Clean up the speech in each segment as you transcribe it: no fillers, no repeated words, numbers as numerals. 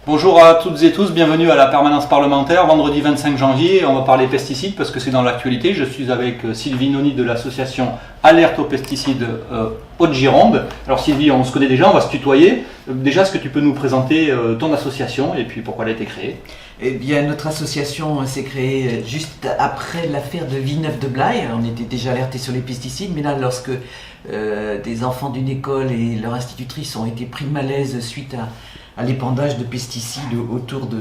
Bonjour à toutes et tous, bienvenue à la permanence parlementaire, vendredi 25 janvier, on va parler pesticides parce que c'est dans l'actualité. Je suis avec Sylvie Noni de l'association Alerte aux pesticides Haute-Gironde. Alors Sylvie, on se connaît déjà, on va se tutoyer. Déjà, est-ce que tu peux nous présenter ton association et puis pourquoi elle a été créée? Eh bien, notre association s'est créée juste après l'affaire de Villeneuve-de-Blaye. On était déjà alertés sur les pesticides, mais là, lorsque des enfants d'une école et leur institutrice ont été pris de malaise suite à l'épandage de pesticides autour de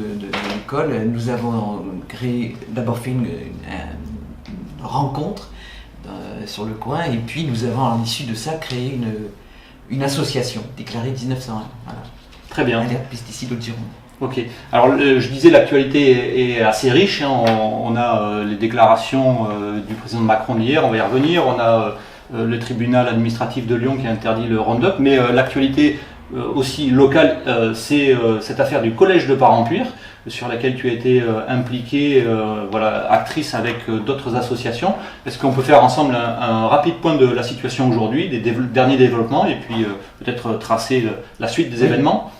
l'école, nous avons d'abord fait une rencontre sur le coin, et puis nous avons, à l'issue de ça, créé une association déclarée 1901. Voilà. Très bien. Alerte pesticides Haute-Gironde. Ok. Alors je disais, l'actualité est assez riche. On a les déclarations du président Macron d'hier, on va y revenir. On a le tribunal administratif de Lyon qui a interdit le Roundup, mais l'actualité aussi locale, c'est cette affaire du collège de Parempuire, sur laquelle tu as été impliquée, actrice avec d'autres associations. Est-ce qu'on peut faire ensemble un rapide point de la situation aujourd'hui, des derniers développements, et puis peut-être tracer la suite des événements?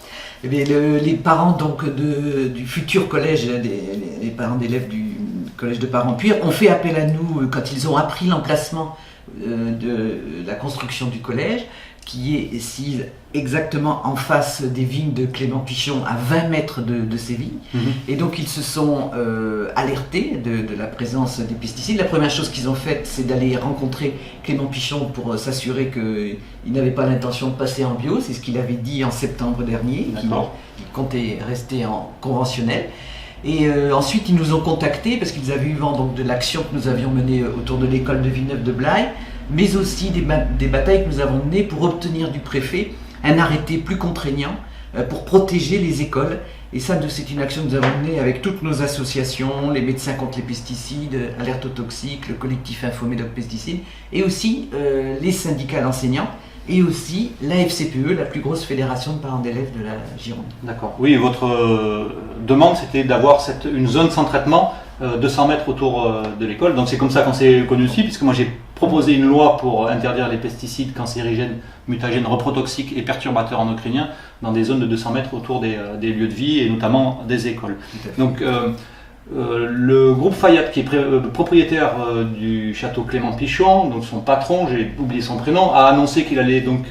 Eh bien, les parents donc, du futur collège, les parents d'élèves du collège de Parempuire, ont fait appel à nous quand ils ont appris l'emplacement de la construction du collège, qui est ici exactement en face des vignes de Clément Pichon, à 20 mètres de ces vignes. Et donc ils se sont alertés de la présence des pesticides. La première chose qu'ils ont faite, c'est d'aller rencontrer Clément Pichon pour s'assurer qu'il n'avait pas l'intention de passer en bio. C'est ce qu'il avait dit en septembre dernier, qu'il comptait rester en conventionnel. Et ensuite, ils nous ont contactés parce qu'ils avaient eu vent donc, de l'action que nous avions menée autour de l'école de Villeneuve-de-Blaye, mais aussi des batailles que nous avons menées pour obtenir du préfet un arrêté plus contraignant pour protéger les écoles. Et ça, c'est une action que nous avons menée avec toutes nos associations, les médecins contre les pesticides, Alerte aux toxiques, le collectif Info Médoc Pesticides, et aussi les syndicats d'enseignants, et aussi la FCPE, la plus grosse fédération de parents d'élèves de la Gironde. D'accord. Oui, votre demande, c'était d'avoir une zone sans traitement 200 mètres autour de l'école. Donc c'est comme ça qu'on s'est connus aussi, puisque moi j'ai proposé une loi pour interdire les pesticides cancérigènes, mutagènes, reprotoxiques et perturbateurs endocriniens dans des zones de 200 mètres autour des lieux de vie et notamment des écoles. Donc le groupe Fayat, qui est propriétaire du château Clément Pichon, donc son patron, j'ai oublié son prénom, a annoncé qu'il allait donc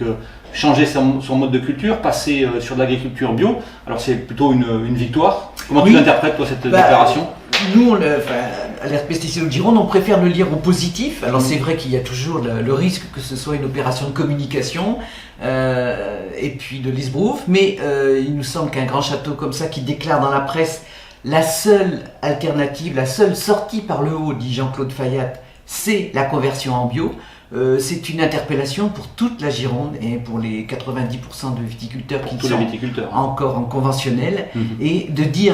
changer son mode de culture, passer sur de l'agriculture bio. Alors c'est plutôt une victoire. Comment tu l'interprètes, toi, cette déclaration? Nous, Alerte Pesticides Haute-Gironde, on préfère le lire au positif. Alors c'est vrai qu'il y a toujours le risque que ce soit une opération de communication et puis de l'esbrouf, mais il nous semble qu'un grand château comme ça qui déclare dans la presse la seule alternative, la seule sortie par le haut, dit Jean-Claude Fayat, c'est la conversion en bio. C'est une interpellation pour toute la Gironde et pour les 90% de viticulteurs qui sont encore en conventionnel. Et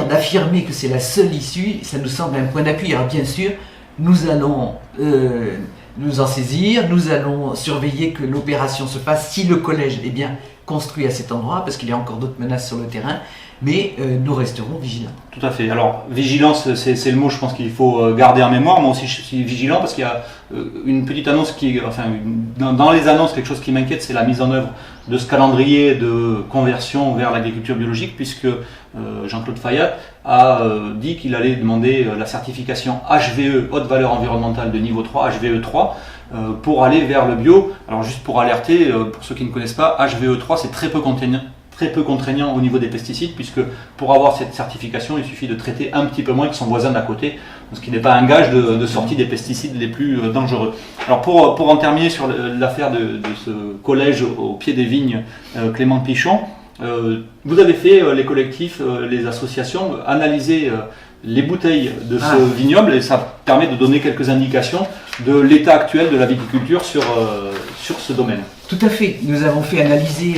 d'affirmer que c'est la seule issue, ça nous semble un point d'appui. Alors bien sûr, nous allons nous en saisir, nous allons surveiller que l'opération se fasse si le collège est bien construit à cet endroit, parce qu'il y a encore d'autres menaces sur le terrain. Mais nous resterons vigilants. Tout à fait. Alors, vigilance, c'est le mot, je pense qu'il faut garder en mémoire. Moi aussi, je suis vigilant parce qu'il y a une petite annonce dans les annonces, quelque chose qui m'inquiète, c'est la mise en œuvre de ce calendrier de conversion vers l'agriculture biologique, puisque Jean-Claude Fayat a dit qu'il allait demander la certification HVE, haute valeur environnementale de niveau 3, HVE 3, pour aller vers le bio. Alors, juste pour alerter, pour ceux qui ne connaissent pas, HVE 3, c'est très peu contraignant au niveau des pesticides, puisque pour avoir cette certification, il suffit de traiter un petit peu moins que son voisin d'à côté, ce qui n'est pas un gage de sortie des pesticides les plus dangereux. Alors pour en terminer sur l'affaire de ce collège au pied des vignes Clément Pichon, vous avez fait, les collectifs, les associations, analyser les bouteilles de ce vignoble, et ça permet de donner quelques indications de l'état actuel de la viticulture sur ce domaine. Tout à fait. Nous avons fait analyser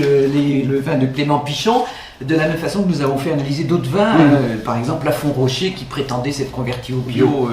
le vin de Clément Pichon de la même façon que nous avons fait analyser d'autres vins, par exemple la Fond Rocher qui prétendait s'être converti au bio,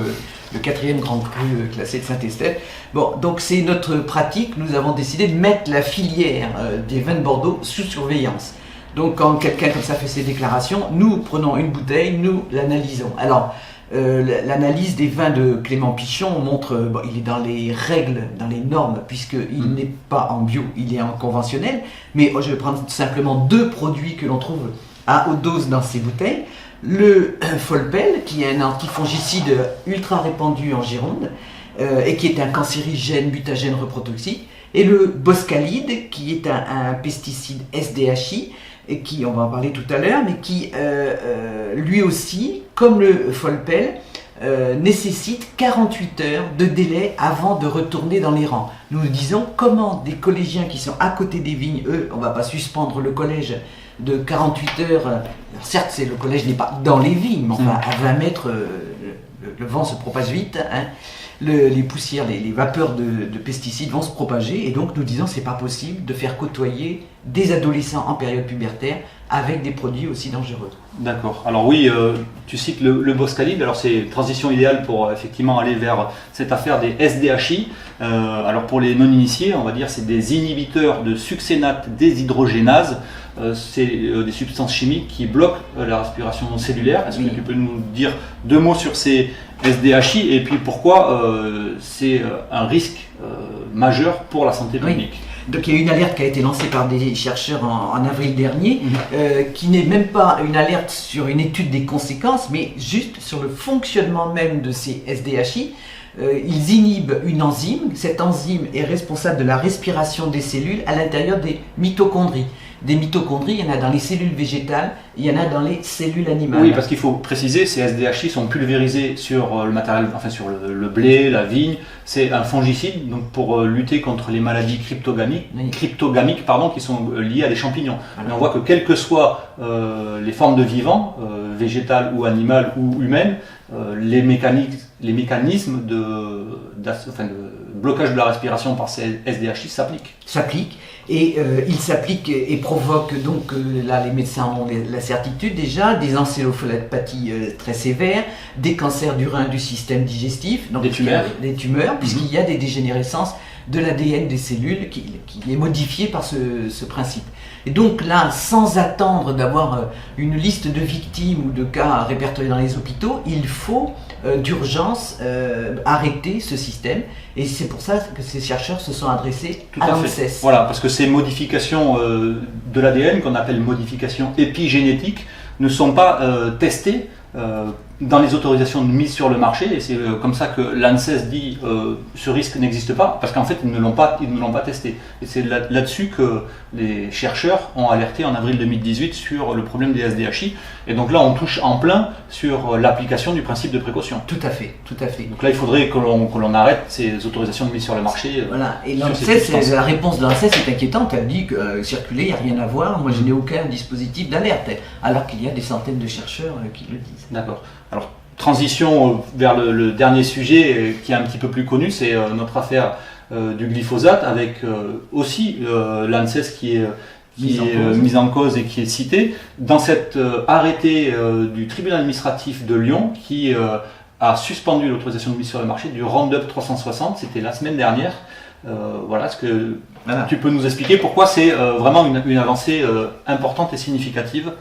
le 4e Grand Cru classé de Saint-Estèphe. Bon, donc c'est notre pratique. Nous avons décidé de mettre la filière des vins de Bordeaux sous surveillance. Donc quand quelqu'un comme ça fait ses déclarations, nous prenons une bouteille, nous l'analysons. Alors, l'analyse des vins de Clément Pichon montre, il est dans les règles, dans les normes, puisqu'il n'est pas en bio, il est en conventionnel. Mais je vais prendre simplement deux produits que l'on trouve à haute dose dans ces bouteilles, le Folpel, qui est un antifongicide ultra répandu en Gironde, et qui est un cancérigène, mutagène, reprotoxique, et le Boscalide, qui est un pesticide SDHI, et qui, on va en parler tout à l'heure, mais qui, lui aussi, comme le Folpel, nécessite 48 heures de délai avant de retourner dans les rangs. Nous nous disons comment des collégiens qui sont à côté des vignes, eux, on ne va pas suspendre le collège de 48 heures. Alors certes, le collège n'est pas dans les vignes, mais enfin, à 20 mètres, le vent se propage vite, hein. Les poussières, les vapeurs de pesticides vont se propager, et donc nous disons c'est pas possible de faire côtoyer des adolescents en période pubertaire avec des produits aussi dangereux. D'accord. Alors oui, tu cites le Boscalide, alors c'est une transition idéale pour effectivement aller vers cette affaire des SDHI. Alors pour les non-initiés, on va dire c'est des inhibiteurs de succénate déshydrogénase. C'est des substances chimiques qui bloquent la respiration cellulaire. Est-ce que tu peux nous dire 2 mots sur ces SDHI et puis pourquoi c'est un risque majeur pour la santé publique? Donc il y a une alerte qui a été lancée par des chercheurs en avril dernier, qui n'est même pas une alerte sur une étude des conséquences, mais juste sur le fonctionnement même de ces SDHI. Ils inhibent une enzyme. Cette enzyme est responsable de la respiration des cellules à l'intérieur des mitochondries. Des mitochondries, il y en a dans les cellules végétales, il y en a dans les cellules animales. Oui, parce qu'il faut préciser, ces SDHI sont pulvérisés sur le matériel, enfin sur le blé, la vigne. C'est un fongicide, donc pour lutter contre les maladies cryptogamiques, qui sont liées à des champignons. Mais on voit que quelles que soient les formes de vivants, végétales ou animales ou humaines, les mécanismes de blocage de la respiration par ces SDHI s'appliquent. Et il s'applique et provoque donc, là les médecins ont la certitude déjà, des encéphalopathies très sévères, des cancers du rein, du système digestif, donc des tumeurs, puisqu'il y a des dégénérescences de l'ADN des cellules qui est modifié par ce principe. Et donc là, sans attendre d'avoir une liste de victimes ou de cas répertoriés dans les hôpitaux, il faut d'urgence arrêter ce système. Et c'est pour ça que ces chercheurs se sont adressés à l'ANSES. Voilà, parce que ces modifications de l'ADN, qu'on appelle modifications épigénétiques, ne sont pas testées dans les autorisations de mise sur le marché, et c'est comme ça que l'ANSES dit ce risque n'existe pas, parce qu'en fait ils ne l'ont pas testé. Et c'est là-dessus que les chercheurs ont alerté en avril 2018 sur le problème des SDHI, et donc là on touche en plein sur l'application du principe de précaution. Tout à fait. Donc là il faudrait que l'on arrête ces autorisations de mise sur le marché. Voilà, et l'ANSES, la réponse de l'ANSES est inquiétante, elle dit que circuler, il n'y a rien à voir, moi je n'ai aucun dispositif d'alerte, alors qu'il y a des centaines de chercheurs qui le disent. D'accord. Alors, transition vers le dernier sujet qui est un petit peu plus connu, c'est notre affaire du glyphosate, avec aussi l'ANSES qui est mise en cause et qui est citée dans cet arrêté du tribunal administratif de Lyon qui a suspendu l'autorisation de mise sur le marché du Roundup 360, c'était la semaine dernière. Est-ce que tu peux nous expliquer pourquoi c'est vraiment une avancée importante et significative?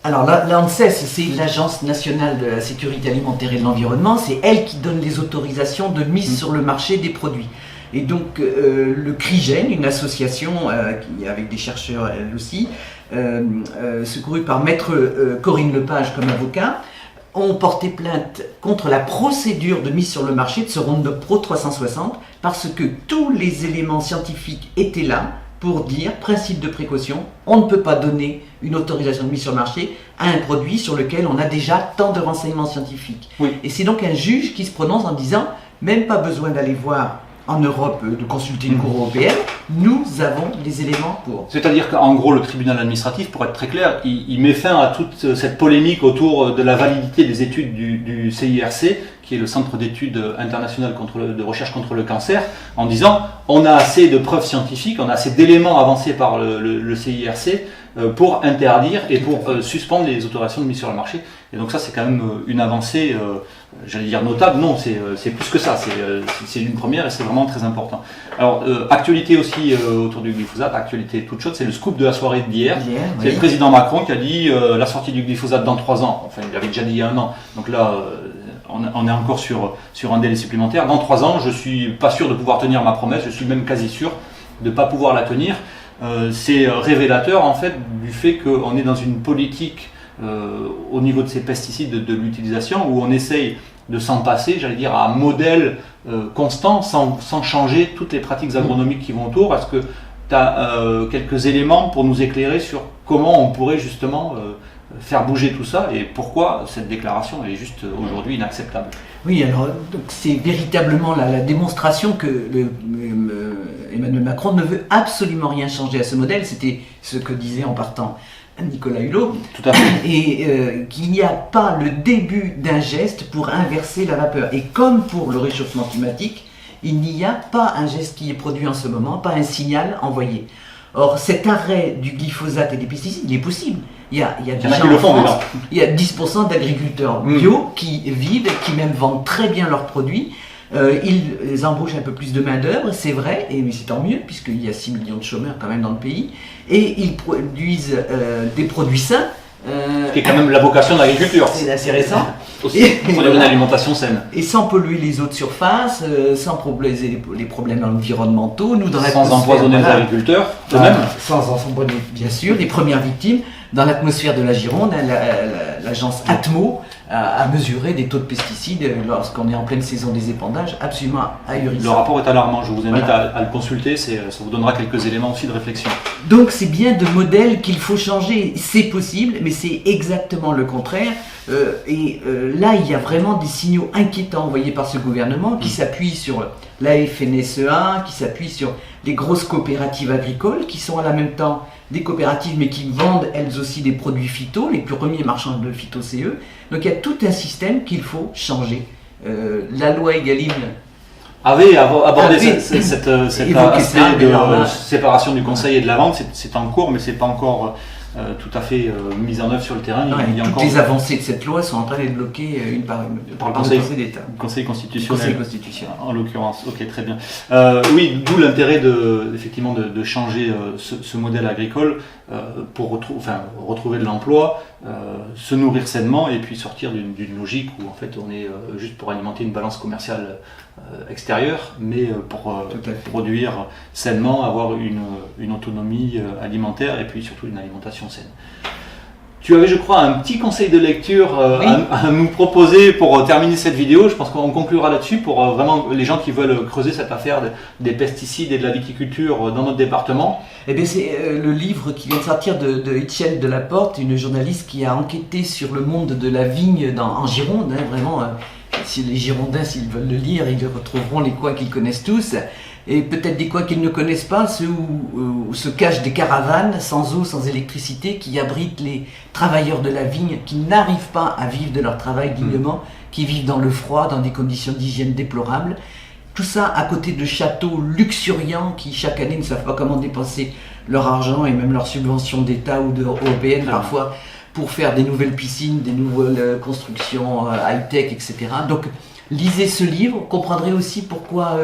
Alors l'ANSES, c'est l'Agence nationale de la sécurité alimentaire et de l'environnement, c'est elle qui donne les autorisations de mise sur le marché des produits. Et donc le CRIGEN, une association qui, avec des chercheurs elle aussi, secourue par maître Corinne Lepage comme avocat, ont porté plainte contre la procédure de mise sur le marché de ce Roundup Pro 360 parce que tous les éléments scientifiques étaient là pour dire, principe de précaution, on ne peut pas donner une autorisation de mise sur le marché à un produit sur lequel on a déjà tant de renseignements scientifiques. Oui. Et c'est donc un juge qui se prononce en disant, même pas besoin d'aller voir en Europe, de consulter une cour européenne, nous avons les éléments pour. C'est-à-dire qu'en gros, le tribunal administratif, pour être très clair, il met fin à toute cette polémique autour de la validité des études du CIRC, qui est le Centre d'études international de recherche contre le cancer, en disant on a assez de preuves scientifiques, on a assez d'éléments avancés par le CIRC pour interdire et pour suspendre les autorisations de mise sur le marché. Et donc ça, c'est quand même une avancée, j'allais dire notable, non, c'est plus que ça, c'est une première et c'est vraiment très important. Alors, actualité aussi autour du glyphosate, actualité toute chaude, c'est le scoop de la soirée d'hier. C'est le président Macron qui a dit la sortie du glyphosate dans 3 ans, enfin il l'avait déjà dit il y a 1 an, donc là on est encore sur un délai supplémentaire. Dans 3 ans, je suis pas sûr de pouvoir tenir ma promesse, je suis même quasi sûr de ne pas pouvoir la tenir. c'est révélateur en fait du fait qu'on est dans une politique au niveau de ces pesticides, de l'utilisation, où on essaye de s'en passer, j'allais dire, à un modèle constant, sans changer toutes les pratiques agronomiques qui vont autour. Est-ce que tu as quelques éléments pour nous éclairer sur comment on pourrait justement faire bouger tout ça et pourquoi cette déclaration est juste aujourd'hui inacceptable? Oui, alors c'est véritablement la démonstration que Emmanuel Macron ne veut absolument rien changer à ce modèle. C'était ce que disait en partant Nicolas Hulot. Tout à fait. Et qu'il n'y a pas le début d'un geste pour inverser la vapeur. Et comme pour le réchauffement climatique, il n'y a pas un geste qui est produit en ce moment, pas un signal envoyé. Or, cet arrêt du glyphosate et des pesticides, il est possible. Il y a des gens en France, il y a 10% d'agriculteurs bio qui vivent, qui même vendent très bien leurs produits. Ils embauchent un peu plus de main-d'œuvre, c'est vrai, mais c'est tant mieux, puisqu'il y a 6 millions de chômeurs quand même dans le pays. Et ils produisent des produits sains. Qui est quand même la vocation de l'agriculture. C'est assez récent. Aussi, pour une alimentation saine. Et sans polluer les eaux de surface, sans poser les problèmes environnementaux, nous dans sans empoisonner les agriculteurs, de même. Sans empoisonner, bien sûr, les premières victimes. Dans l'atmosphère de la Gironde, l'agence Atmo a mesuré des taux de pesticides lorsqu'on est en pleine saison des épandages, absolument ahurissants. Le rapport est alarmant, je vous invite à le consulter, ça vous donnera quelques éléments aussi de réflexion. Donc c'est bien de modèle qu'il faut changer, c'est possible, mais c'est exactement le contraire. Là, il y a vraiment des signaux inquiétants envoyés par ce gouvernement qui s'appuie sur la FNSEA, qui s'appuie sur les grosses coopératives agricoles qui sont en même temps des coopératives mais qui vendent elles aussi des produits phyto, les premiers marchands de phyto c'est eux. Donc il y a tout un système qu'il faut changer. La loi Egalim avait abordé cet aspect de séparation du conseil et de la vente, c'est en cours mais c'est pas encore tout à fait mise en œuvre sur le terrain. Toutes les avancées de cette loi sont en train d'être bloquées une par une par le Conseil d'État. Conseil constitutionnel. En l'occurrence, ok, très bien. Oui, d'où l'intérêt effectivement de changer ce modèle agricole pour retrouver de l'emploi, se nourrir sainement et puis sortir d'une logique où en fait on est juste pour alimenter une balance commerciale extérieure, mais pour produire sainement, avoir une autonomie alimentaire et puis surtout une alimentation saine. Tu avais, je crois, un petit conseil de lecture à nous proposer pour terminer cette vidéo. Je pense qu'on conclura là-dessus pour vraiment les gens qui veulent creuser cette affaire des pesticides et de la viticulture dans notre département. Eh bien, c'est le livre qui vient de sortir de Étienne Delaporte, une journaliste qui a enquêté sur le monde de la vigne en Gironde. Vraiment, si les Girondins, s'ils veulent le lire, ils retrouveront les coins qu'ils connaissent tous. Et peut-être des coins qu'ils ne connaissent pas, ceux où se cachent des caravanes sans eau, sans électricité, qui abritent les travailleurs de la vigne, qui n'arrivent pas à vivre de leur travail dignement, qui vivent dans le froid, dans des conditions d'hygiène déplorables. Tout ça à côté de châteaux luxuriants qui chaque année ne savent pas comment dépenser leur argent et même leurs subventions d'État ou européennes parfois pour faire des nouvelles piscines, des nouvelles constructions high-tech, etc. Donc lisez ce livre, vous comprendrez aussi pourquoi...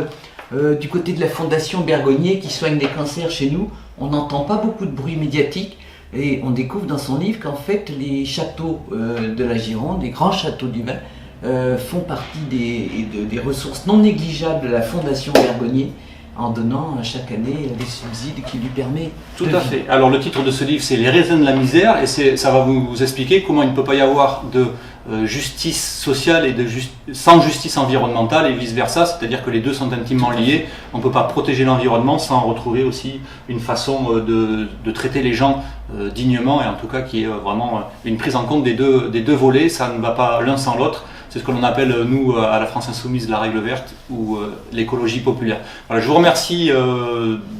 du côté de la Fondation Bergonié qui soigne des cancers chez nous, on n'entend pas beaucoup de bruit médiatique et on découvre dans son livre qu'en fait les châteaux de la Gironde, les grands châteaux du vin, font partie des ressources non négligeables de la Fondation Bergonié en donnant chaque année des subsides qui lui permettent. Tout à fait. Alors le titre de ce livre c'est Les raisins de la misère et ça va vous expliquer comment il ne peut pas y avoir de justice sociale et sans justice environnementale et vice versa, c'est-à-dire que les deux sont intimement liés. On ne peut pas protéger l'environnement sans retrouver aussi une façon de traiter les gens dignement et en tout cas qui est vraiment une prise en compte des deux volets. Ça ne va pas l'un sans l'autre. C'est ce que l'on appelle, nous, à la France Insoumise, la règle verte ou l'écologie populaire. Voilà, je vous remercie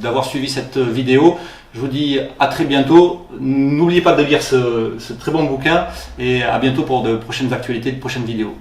d'avoir suivi cette vidéo. Je vous dis à très bientôt. N'oubliez pas de lire ce très bon bouquin et à bientôt pour de prochaines actualités, de prochaines vidéos.